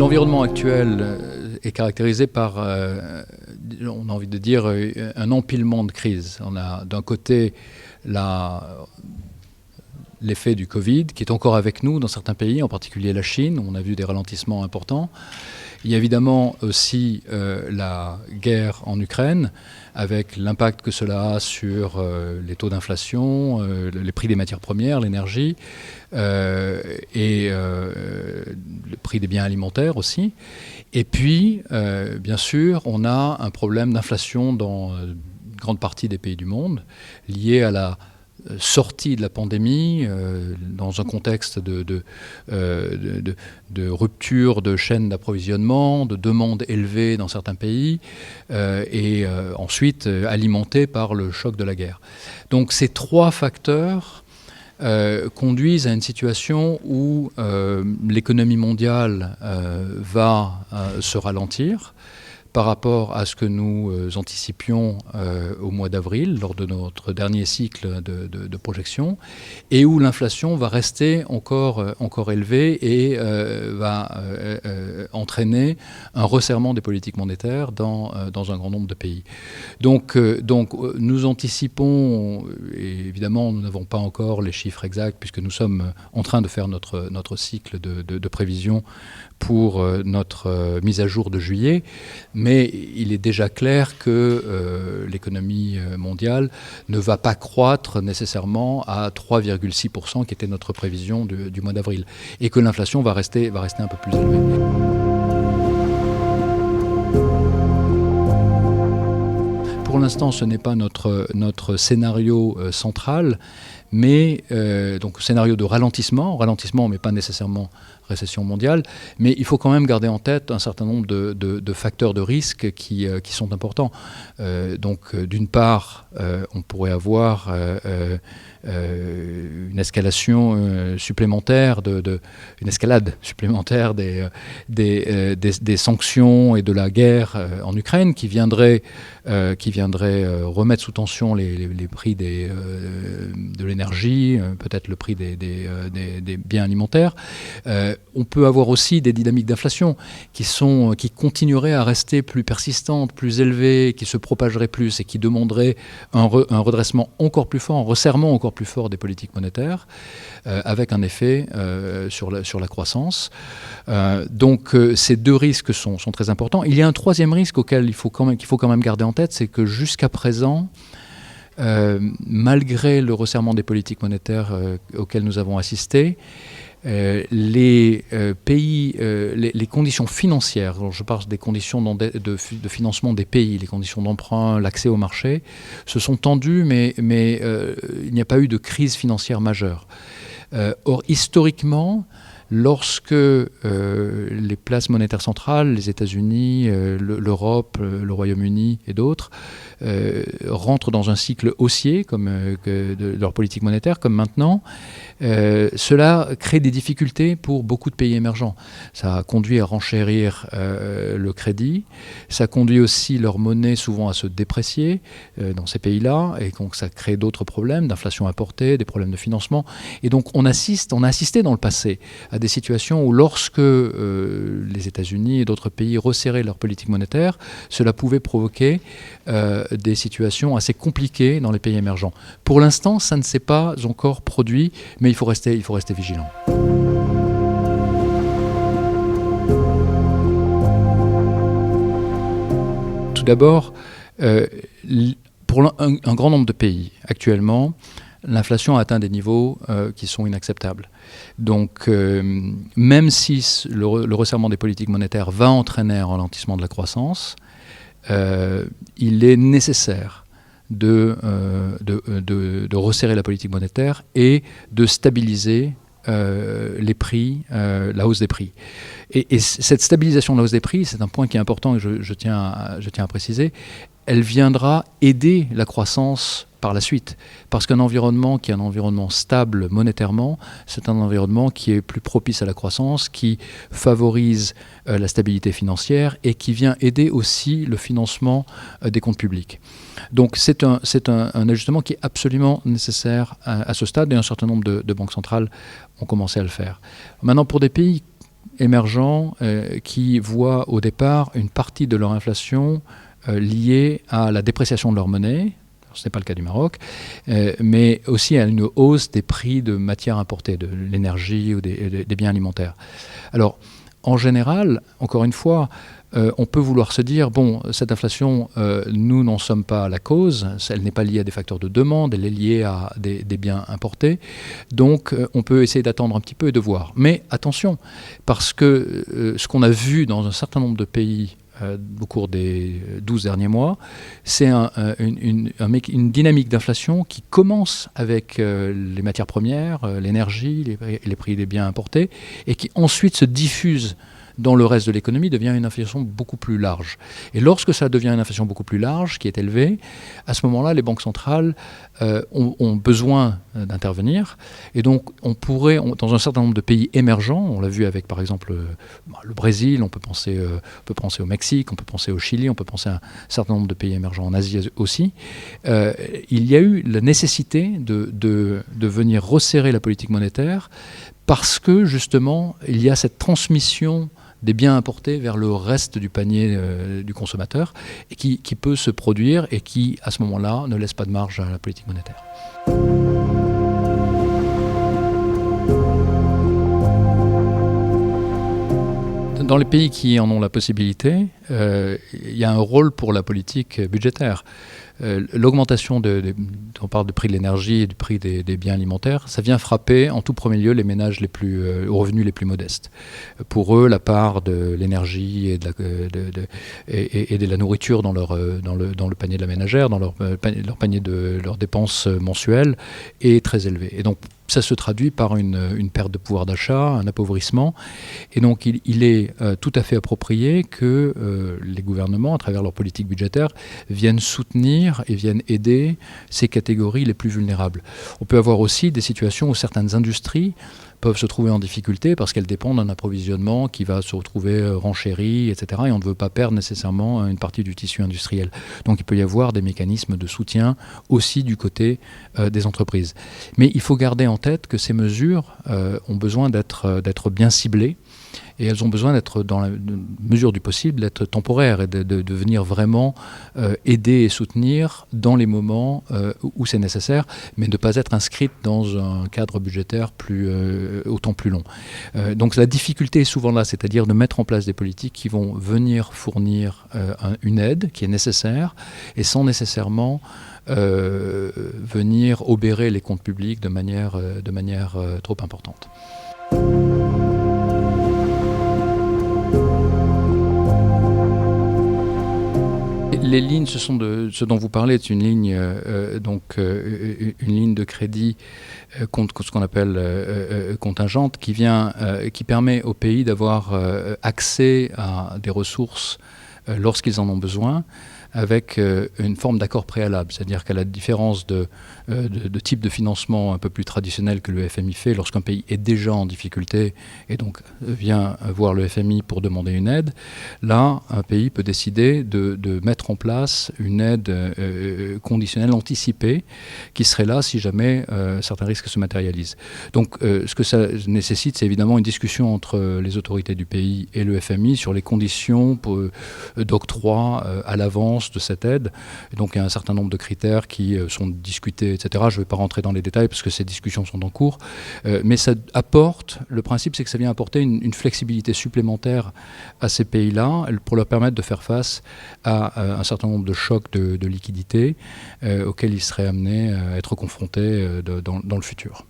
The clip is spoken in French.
L'environnement actuel est caractérisé par, on a envie de dire, un empilement de crises. On a d'un côté l'effet du Covid qui est encore avec nous dans certains pays, en particulier la Chine, où on a vu des ralentissements importants. Il y a évidemment aussi la guerre en Ukraine, avec l'impact que cela a sur les taux d'inflation, les prix des matières premières, l'énergie, et le prix des biens alimentaires aussi. Et puis, bien sûr, on a un problème d'inflation dans une grande partie des pays du monde, lié à la sortie de la pandémie, dans un contexte de rupture de chaînes d'approvisionnement, de demande élevée dans certains pays, et ensuite alimentée par le choc de la guerre. Donc ces trois facteurs conduisent à une situation où l'économie mondiale va se ralentir par rapport à ce que nous anticipions au mois d'avril, lors de notre dernier cycle de projection, et où l'inflation va rester encore élevée et va entraîner un resserrement des politiques monétaires dans un grand nombre de pays. Donc nous anticipons, et évidemment nous n'avons pas encore les chiffres exacts, puisque nous sommes en train de faire notre cycle de prévision pour notre mise à jour de juillet, mais il est déjà clair que l'économie mondiale ne va pas croître nécessairement à 3,6%, qui était notre prévision du mois d'avril, et que l'inflation va rester un peu plus élevée. Pour l'instant, ce n'est pas notre scénario central, mais donc scénario de ralentissement, mais pas nécessairement récession mondiale, mais il faut quand même garder en tête un certain nombre de facteurs de risque qui sont importants. Donc d'une part, on pourrait avoir une escalation supplémentaire, une escalade supplémentaire des sanctions et de la guerre en Ukraine qui viendrait remettre sous tension les prix de l'énergie, peut-être le prix des biens alimentaires. On peut avoir aussi des dynamiques d'inflation qui continueraient à rester plus persistantes, plus élevées, qui se propageraient plus et qui demanderaient un redressement encore plus fort, un resserrement encore plus fort des politiques monétaires, avec un effet sur la croissance. Donc ces deux risques sont très importants. Il y a un troisième risque qu'il faut quand même garder en tête, c'est que jusqu'à présent, malgré le resserrement des politiques monétaires auxquelles nous avons assisté, les pays, les conditions financières, alors je parle des conditions de financement des pays, les conditions d'emprunt, l'accès au marché, se sont tendues, mais il n'y a pas eu de crise financière majeure. Or, historiquement, lorsque les places monétaires centrales, les États-Unis, l'Europe, le Royaume-Uni et d'autres, rentrent dans un cycle haussier de leur politique monétaire, comme maintenant, cela crée des difficultés pour beaucoup de pays émergents. Ça a conduit à renchérir le crédit, ça conduit aussi leur monnaie souvent à se déprécier dans ces pays-là, et donc ça crée d'autres problèmes d'inflation importée, des problèmes de financement. Et donc on a assisté dans le passé à des situations où lorsque les États-Unis et d'autres pays resserraient leur politique monétaire, cela pouvait provoquer des situations assez compliquées dans les pays émergents. Pour l'instant, ça ne s'est pas encore produit, mais il faut rester vigilant. Tout d'abord, pour un grand nombre de pays, actuellement, l'inflation a atteint des niveaux qui sont inacceptables. Donc, même si le resserrement des politiques monétaires va entraîner un ralentissement de la croissance, il est nécessaire de resserrer la politique monétaire et de stabiliser les prix, la hausse des prix. Et cette stabilisation de la hausse des prix, c'est un point qui est important et je tiens à préciser, elle viendra aider la croissance par la suite. Parce qu'un environnement qui est un environnement stable monétairement, c'est un environnement qui est plus propice à la croissance, qui favorise la stabilité financière et qui vient aider aussi le financement des comptes publics. Donc c'est un ajustement qui est absolument nécessaire à ce stade, et un certain nombre de banques centrales ont commencé à le faire. Maintenant, pour des pays émergents qui voient au départ une partie de leur inflation liée à la dépréciation de leur monnaie. Ce n'est pas le cas du Maroc, mais aussi à une hausse des prix de matières importées, de l'énergie ou des biens alimentaires. Alors, en général, encore une fois, on peut vouloir se dire, bon, cette inflation, nous n'en sommes pas la cause, elle n'est pas liée à des facteurs de demande, elle est liée à des biens importés, donc on peut essayer d'attendre un petit peu et de voir. Mais attention, parce que ce qu'on a vu dans un certain nombre de pays au cours des 12 derniers mois, c'est une dynamique d'inflation qui commence avec les matières premières, l'énergie, les prix des biens importés, et qui ensuite se diffuse dans le reste de l'économie, devient une inflation beaucoup plus large. Et lorsque ça devient une inflation beaucoup plus large, qui est élevée, à ce moment-là, les banques centrales ont besoin d'intervenir. Et donc, on pourrait, dans un certain nombre de pays émergents, on l'a vu avec, par exemple, le Brésil, on peut penser au Mexique, on peut penser au Chili, on peut penser à un certain nombre de pays émergents en Asie aussi, il y a eu la nécessité de venir resserrer la politique monétaire parce que, justement, il y a cette transmission des biens importés vers le reste du panier du consommateur et qui peut se produire et qui, à ce moment-là, ne laisse pas de marge à la politique monétaire. Dans les pays qui en ont la possibilité, il y a un rôle pour la politique budgétaire. L'augmentation on parle du prix de l'énergie et du prix des biens alimentaires, ça vient frapper en tout premier lieu les ménages aux revenus les plus modestes. Pour eux, la part de l'énergie et de la nourriture dans le panier de la ménagère, dans leur panier de leurs dépenses mensuelles, est très élevée. Et donc, ça se traduit par une perte de pouvoir d'achat, un appauvrissement. Et donc, il est tout à fait approprié que les gouvernements, à travers leur politique budgétaire, viennent soutenir et viennent aider ces catégories les plus vulnérables. On peut avoir aussi des situations où certaines industries peuvent se trouver en difficulté parce qu'elles dépendent d'un approvisionnement qui va se retrouver renchéri, etc. Et on ne veut pas perdre nécessairement une partie du tissu industriel. Donc il peut y avoir des mécanismes de soutien aussi du côté des entreprises. Mais il faut garder en tête que ces mesures ont besoin d'être bien ciblées. Et elles ont besoin d'être, dans la mesure du possible, d'être temporaires et de venir vraiment aider et soutenir dans les moments où c'est nécessaire, mais de ne pas être inscrites dans un cadre budgétaire autant plus long. Donc la difficulté est souvent là, c'est-à-dire de mettre en place des politiques qui vont venir fournir une aide qui est nécessaire et sans nécessairement venir obérer les comptes publics de manière trop importante. Les lignes, ce dont vous parlez, c'est une ligne, une ligne de crédit contre ce qu'on appelle contingente, qui permet aux pays d'avoir accès à des ressources lorsqu'ils en ont besoin, avec une forme d'accord préalable. C'est-à-dire qu'à la différence de type de financement un peu plus traditionnel que le FMI fait, lorsqu'un pays est déjà en difficulté et donc vient voir le FMI pour demander une aide, là, un pays peut décider de mettre en place une aide conditionnelle anticipée qui serait là si jamais certains risques se matérialisent. Donc ce que ça nécessite, c'est évidemment une discussion entre les autorités du pays et le FMI sur les conditions d'octroi à l'avance de cette aide. Et donc il y a un certain nombre de critères qui sont discutés, etc. Je ne vais pas rentrer dans les détails parce que ces discussions sont en cours. Mais ça apporte, le principe c'est que ça vient apporter une flexibilité supplémentaire à ces pays-là pour leur permettre de faire face à un certain nombre de chocs de liquidité auxquels ils seraient amenés à être confrontés dans le futur.